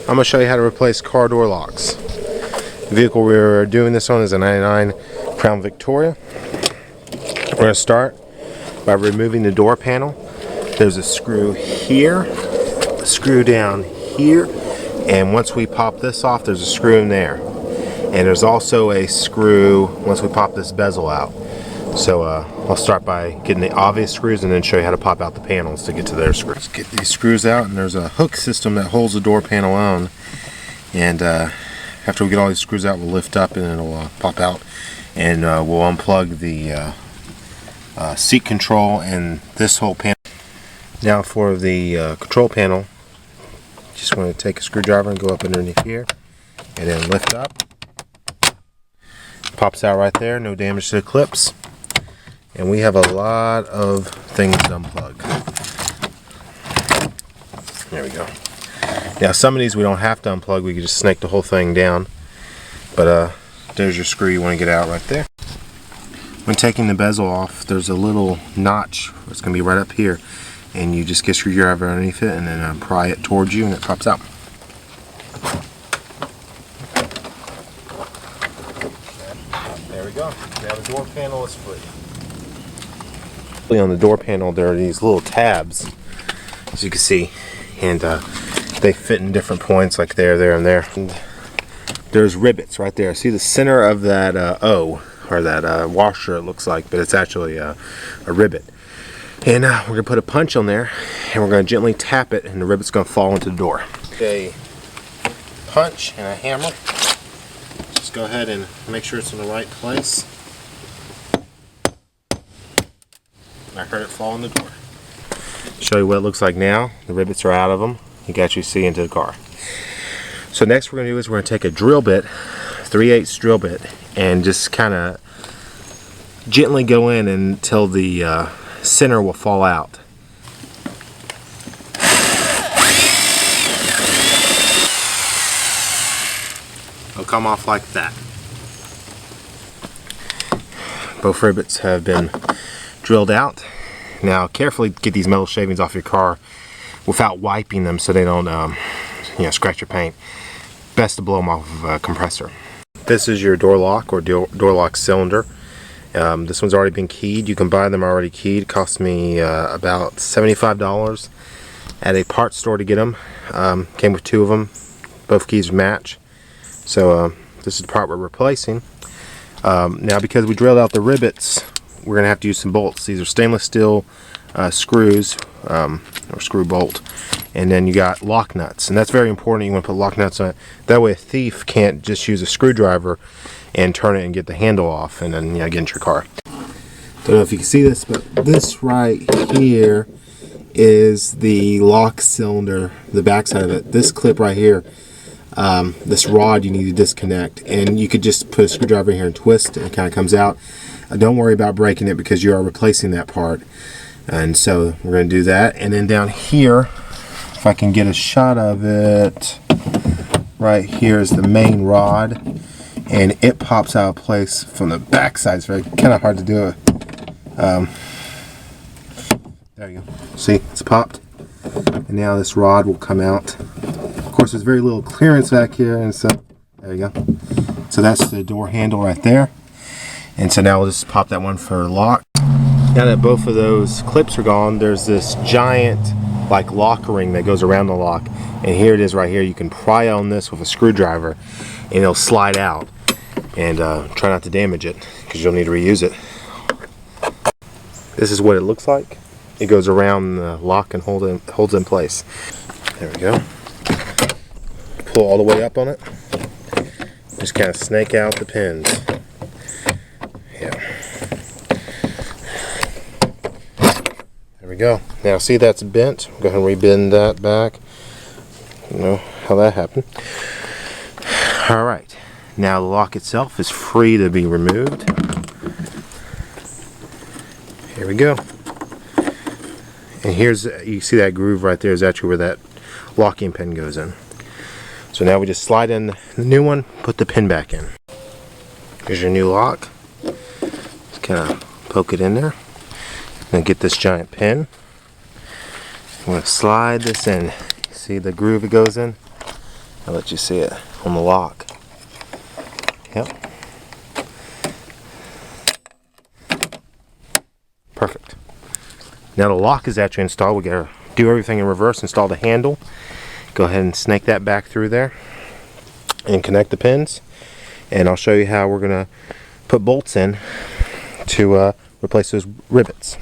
I'm going to show you how to replace car door locks. The vehicle we're doing this on is a 99 Crown Victoria. We're going to start by removing the door panel. There's a screw here, a screw down here, and once we pop this off, there's a screw in there. And there's also a screw once we pop this bezel out. So I'll start by getting the obvious screws and then show you how to pop out the panels to get to their screws. Get these screws out, and there's a hook system that holds the door panel on. And after we get all these screws out, we'll lift up and it'll pop out. And we'll unplug the seat control and this whole panel. Now for the control panel, just want to take a screwdriver and go up underneath here and then lift up. Pops out right there, no damage to the clips. And we have a lot of things to unplug. There we go. Now some of these we don't have to unplug, we can just snake the whole thing down. But there's your screw you want to get out right there. When taking the bezel off, there's a little notch. It's going to be right up here. And you just get your screwdriver underneath it and then pry it towards you and it pops out. There we go. Now the door panel is free. On the door panel there are these little tabs, as you can see, and they fit in different points, like there, and there. And there's rivets right there. See the center of that O, or that washer it looks like, but it's actually a rivet. And we're going to put a punch on there, and we're going to gently tap it, and the rivet's going to fall into the door. A punch and a hammer. Just go ahead and make sure it's in the right place. I heard it fall in the door. Show you what it looks like now. The rivets are out of them. You can actually see into the car. So next we're going to do is we're going to take a drill bit, 3/8 drill bit, and just kind of gently go in until the center will fall out. It'll come off like that. Both rivets have been drilled out. Now carefully get these metal shavings off your car without wiping them so they don't scratch your paint. Best to blow them off of a compressor. This is your door lock or door lock cylinder. This one's already been keyed. You can buy them already keyed. It cost me about $75 at a parts store to get them. Came with 2 of them. Both keys match. So this is the part we're replacing. Now because we drilled out the rivets, we're going to have to use some bolts. These are stainless steel screws, or screw bolt. And then you got lock nuts. And that's very important. You want to put lock nuts on it. That way a thief can't just use a screwdriver and turn it and get the handle off and then get into your car. Don't know if you can see this, but this right here is the lock cylinder, the back side of it. This clip right here, this rod you need to disconnect. And you could just put a screwdriver here and twist and it kind of comes out. Don't worry about breaking it because you are replacing that part. And so we're going to do that. And then down here, if I can get a shot of it, right here is the main rod. And it pops out of place from the back side. It's very kind of hard to do it. There you go. See, it's popped. And now this rod will come out. Of course, there's very little clearance back here. And so, there you go. So that's the door handle right there. And so now we'll just pop that one for lock. Now that both of those clips are gone, there's this giant like lock ring that goes around the lock. And here it is right here. You can pry on this with a screwdriver and it'll slide out. And try not to damage it because you'll need to reuse it. This is what it looks like. It goes around the lock and holds in place. There we go. Pull all the way up on it. Just kind of snake out the pins. Yeah. There we go. Now see that's bent. Go ahead and rebend that back. You know how that happened. Alright. Now the lock itself is free to be removed. Here we go. And here's, you see that groove right there is actually where that locking pin goes in. So now we just slide in the new one, put the pin back in. Here's your new lock. Just kind of poke it in there. Then get this giant pin. I'm going to slide this in. See the groove it goes in? I'll let you see it on the lock. Yep. Perfect. Now the lock is actually installed. We gotta do everything in reverse, install the handle. Go ahead and snake that back through there and connect the pins. And I'll show you how we're gonna put bolts in to replace those rivets.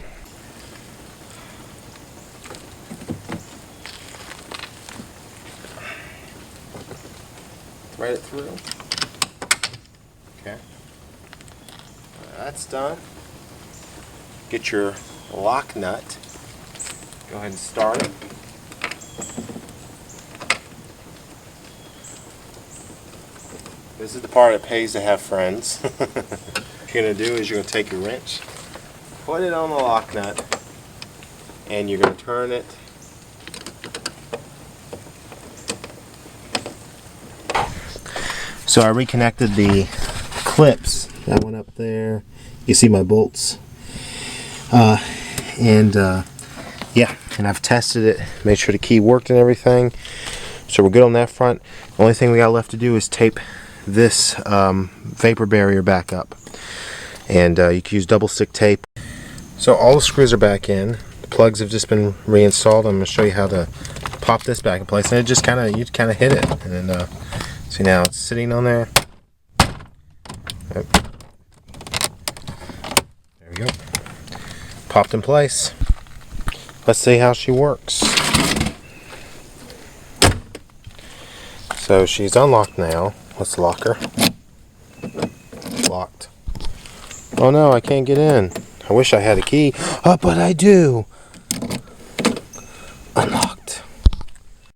Thread it through. Okay. That's done. Get your lock nut. Go ahead and start it. This is the part that pays to have friends. What you're going to do is you're going to take your wrench, put it on the lock nut, and you're going to turn it. So I reconnected the clips. That one up there. You see my bolts. Yeah, and I've tested it, made sure the key worked and everything. So we're good on that front. The only thing we got left to do is tape this vapor barrier back up. And you can use double stick tape. So all the screws are back in. The plugs have just been reinstalled. I'm going to show you how to pop this back in place. And it just you kind of hit it. And then, see, now it's sitting on there. There we go. Popped in place. Let's see how she works. So she's unlocked now. Let's lock her. Locked. Oh no, I can't get in. I wish I had a key. Oh, but I do.